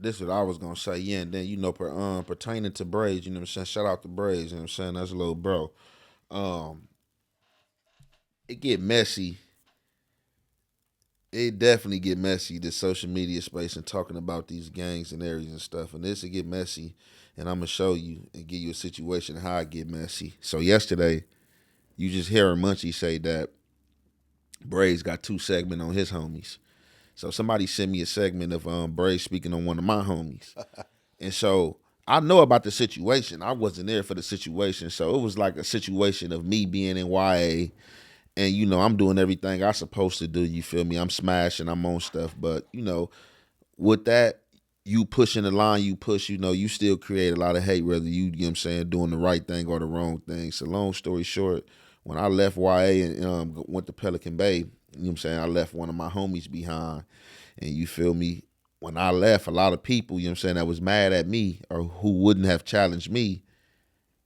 this is what I was gonna say. Yeah, and then pertaining to braids, you know what I'm saying. Shout out to braids, you know what I'm saying. That's a little bro. Um, it get messy. It definitely get messy, the social media space and talking about these gangs and areas and stuff. And this will get messy, and I'm gonna show you and give you a situation how it get messy. So yesterday, you just hearing Munchie say that Bray's got two segment on his homies. So somebody sent me a segment of Bray speaking on one of my homies. And so I know about the situation. I wasn't there for the situation. So it was like a situation of me being in YA and I'm doing everything I supposed to do, you feel me? I'm smashing, I'm on stuff. But, with that, you pushing the line you push, you still create a lot of hate, whether you know what I'm saying, doing the right thing or the wrong thing. So long story short, when I left YA and went to Pelican Bay, you know what I'm saying, I left one of my homies behind. And you feel me? When I left, a lot of people, you know what I'm saying, that was mad at me or who wouldn't have challenged me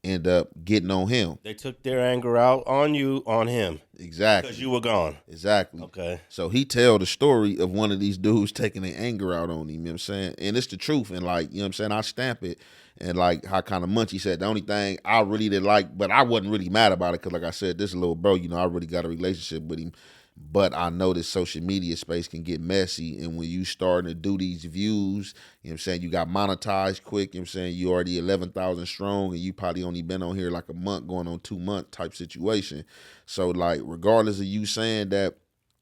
end up getting on him. They took their anger out on you, on him. Exactly. Because you were gone. Exactly. Okay. So he tell the story of one of these dudes taking their anger out on him, you know what I'm saying? And it's the truth. And like, you know what I'm saying, I stamp it. And like how kind of Munchie said, the only thing I really didn't like, but I wasn't really mad about it because like I said, this little bro, I really got a relationship with him. But I know this social media space can get messy. And when you starting to do these views, you know what I'm saying, you got monetized quick, you know what I'm saying, you already 11,000 strong and you probably only been on here like a month going on 2 month type situation. So like regardless of you saying that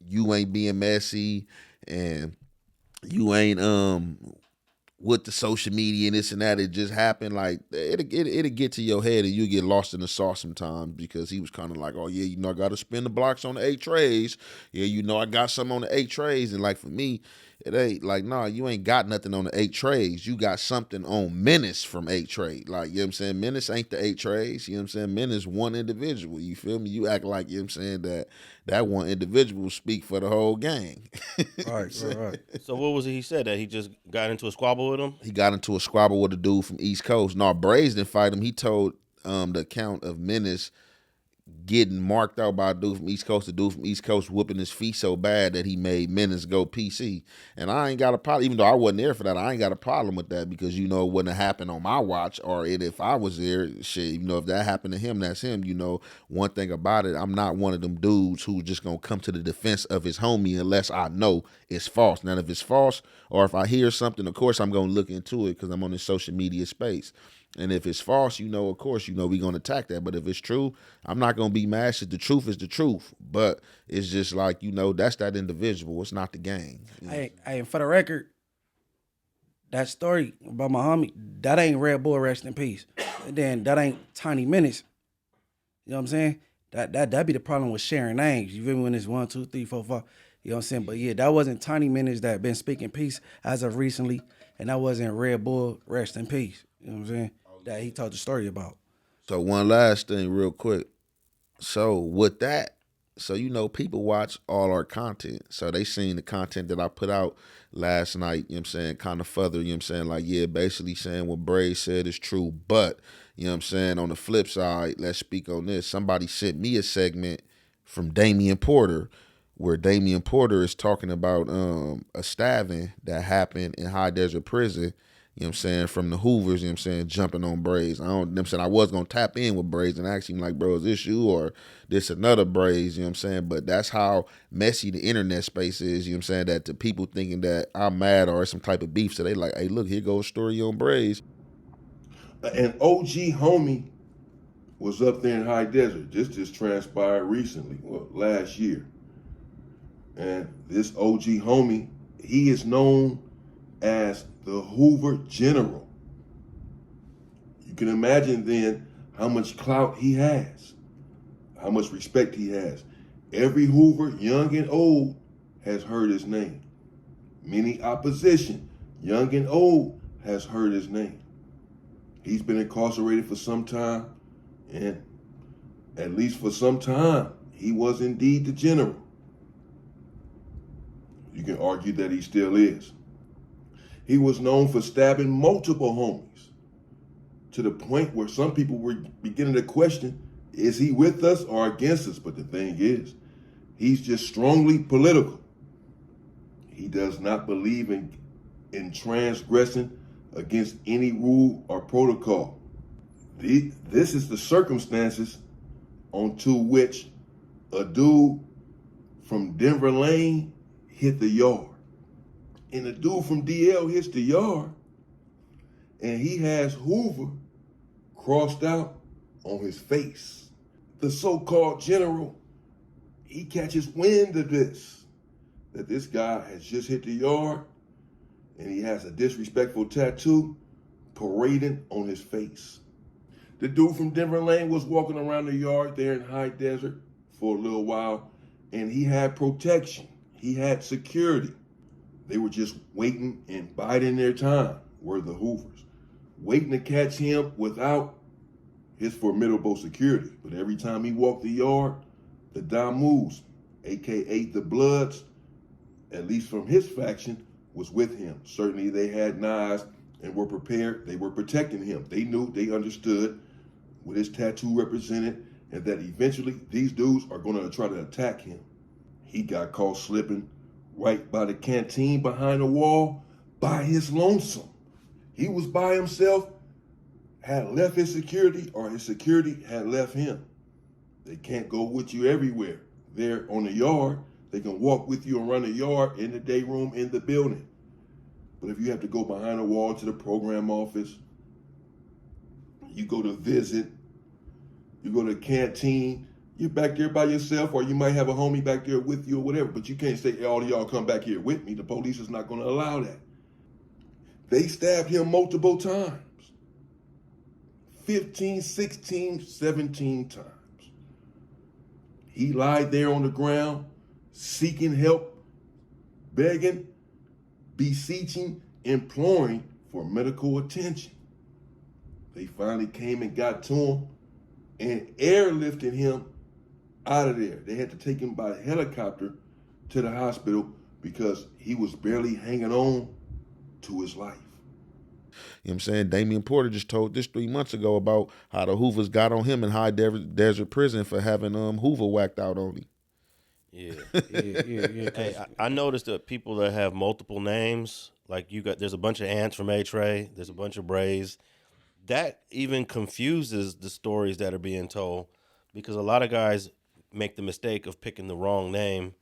you ain't being messy and you ain't with the social media and this and that, it just happened. Like it'll get to your head and you get lost in the sauce sometimes because he was kind of like, oh yeah, I got to spin the blocks on the 8 trays. Yeah, I got some on the 8 trays. And like for me, it ain't like, nah, you ain't got nothing on the 8 trays. You got something on Menace from 8 Trade. Like, you know what I'm saying? Menace ain't the 8 trays. You know what I'm saying? Menace one individual. You feel me? You act like, you know what I'm saying, that one individual speak for the whole gang. Right. So what was it he said? That he just got into a squabble with him? He got into a squabble with a dude from East Coast. No, Braze didn't fight him. He told the account of Menace getting marked out by a dude from East Coast, the dude from East Coast whooping his feet so bad that he made Menace go PC. And I ain't got a problem, even though I wasn't there for that, I ain't got a problem with that because, it wouldn't have happened on my watch or if I was there, shit, if that happened to him, that's him. One thing about it, I'm not one of them dudes who's just going to come to the defense of his homie unless I know it's false. Now, if it's false or if I hear something, of course, I'm going to look into it because I'm on this social media space. And if it's false, of course, we're going to attack that. But if it's true, I'm not going to be mad. The truth is the truth. But it's just like, that's that individual. It's not the gang. Hey, for the record, that story about my homie, that ain't Red Bull, rest in peace. And then that ain't Tiny Menace. You know what I'm saying? That be the problem with sharing names. You feel me when it's 1, 2, 3, 4, 5. You know what I'm saying? But yeah, that wasn't Tiny Menace that been speaking peace as of recently. And that wasn't Red Bull, rest in peace. You know what I'm saying? That he told the story about. So one last thing real quick. So with that, people watch all our content. So they seen the content that I put out last night, you know what I'm saying, kind of further, you know what I'm saying, like, yeah, basically saying what Bray said is true. But, you know what I'm saying, on the flip side, let's speak on this. Somebody sent me a segment from Damien Porter where Damien Porter is talking about a stabbing that happened in High Desert Prison. You know what I'm saying, from the Hoovers, you know what I'm saying, jumping on Braze. I'm saying I was going to tap in with Braze and ask him like, bro, is this you or this another Braze, you know what I'm saying? But that's how messy the internet space is, you know what I'm saying, that the people thinking that I'm mad or some type of beef, so they like, hey, look, here goes a story on Braze. An OG homie was up there in High Desert. This just transpired recently, last year. And this OG homie, he is known as the Hoover General. You can imagine then how much clout he has, how much respect he has. Every Hoover, young and old, has heard his name. Many opposition, young and old, has heard his name. He's been incarcerated for some time, and at least for some time, he was indeed the general. You can argue that he still is. He was known for stabbing multiple homies to the point where some people were beginning to question, is he with us or against us? But the thing is, he's just strongly political. He does not believe in in transgressing against any rule or protocol. This is the circumstances onto which a dude from Denver Lane hit the yard. And a dude from DL hits the yard, and he has Hoover crossed out on his face. The so-called general, he catches wind of this, that this guy has just hit the yard, and he has a disrespectful tattoo parading on his face. The dude from Denver Lane was walking around the yard there in High Desert for a little while, and he had protection. He had security. They were just waiting and biding their time, were the Hoovers, waiting to catch him without his formidable security. But every time he walked the yard, the Damus, aka the Bloods, at least from his faction, was with him. Certainly they had knives and were prepared. They were protecting him. They knew, they understood what his tattoo represented, and that eventually these dudes are going to try to attack him. He got caught slipping right by the canteen behind the wall by his lonesome. He was by himself, had left his security, or his security had left him. They can't go with you everywhere. They're on the yard. They can walk with you around the yard, in the day room, in the building. But if you have to go behind the wall to the program office, you go to visit, you go to the canteen, you're back there by yourself, or you might have a homie back there with you or whatever, but you can't say, hey, all of y'all come back here with me. The police is not going to allow that. They stabbed him multiple times. 15, 16, 17 times. He lied there on the ground, seeking help, begging, beseeching, imploring for medical attention. They finally came and got to him and airlifted him out of there. They had to take him by helicopter to the hospital because he was barely hanging on to his life. You know what I'm saying? Damien Porter just told this 3 months ago about how the Hoovers got on him in High Desert Prison for having Hoover whacked out on him. Yeah. Yeah. Hey, I noticed that people that have multiple names, like there's a bunch of ants from A-Tray, there's a bunch of Brays. That even confuses the stories that are being told, because a lot of guys make the mistake of picking the wrong name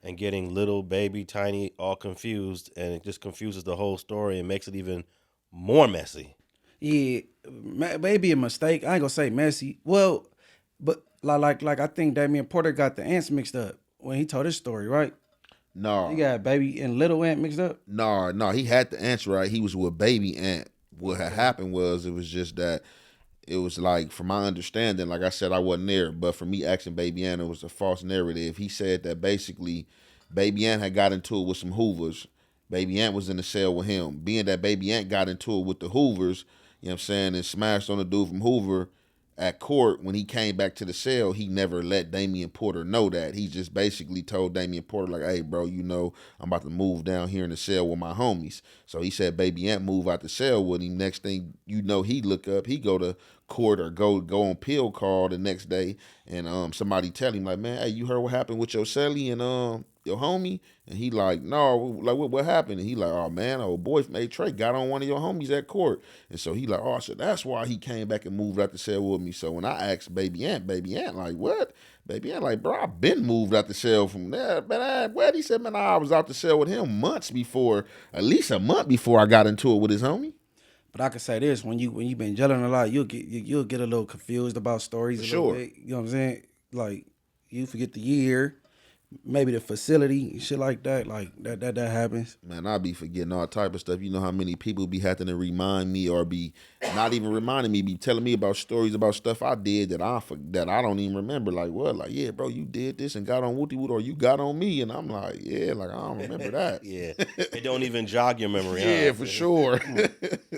and getting little, baby, tiny, all confused, and it just confuses the whole story and makes it even more messy. Yeah, maybe a mistake. I ain't gonna say messy. Well, but like I think Damien Porter got the ants mixed up when he told his story, right? No. He got baby and little ant mixed up. No, he had the ants right. He was with baby ant. What had happened was it was just that it was like, from my understanding, like I said, I wasn't there, but for me asking Baby Ant, it was a false narrative. He said that basically Baby Ant had got into it with some Hoovers. Baby Ant was in the cell with him. Being that Baby Ant got into it with the Hoovers, you know what I'm saying, and smashed on the dude from Hoover at court, when he came back to the cell, he never let Damien Porter know that. He just basically told Damien Porter, like, hey, bro, you know, I'm about to move down here in the cell with my homies. So he said Baby Ant move out the cell with him. Next thing you know, he look up, he go to court or go on pill call the next day, and somebody tell him, like, man, hey, you heard what happened with your celly and your homie? And he like, no, like, what happened? And he like, oh man, old boy from A-Tray got on one of your homies at court. And so he like, oh, so that's why he came back and moved out the cell with me. So when I asked Baby Ant like, what? Baby Ant like, bro, I've been moved out the cell from there. Man, what? He said, man, I was out the cell with him months before, at least a month before I got into it with his homie. But I can say this: when you been gelling a lot, you'll get a little confused about stories. Sure. Bit, you know what I'm saying? Like, you forget the year, maybe the facility, shit like that. Like that happens. Man, I be forgetting all type of stuff. You know how many people be having to remind me, or be not even reminding me, be telling me about stories about stuff I did that I don't even remember. Like, what? Like, yeah, bro, you did this and got on Wooty Woot, or you got on me, and I'm like, yeah, like I don't remember that. Yeah, it don't even jog your memory. Yeah, huh? for sure.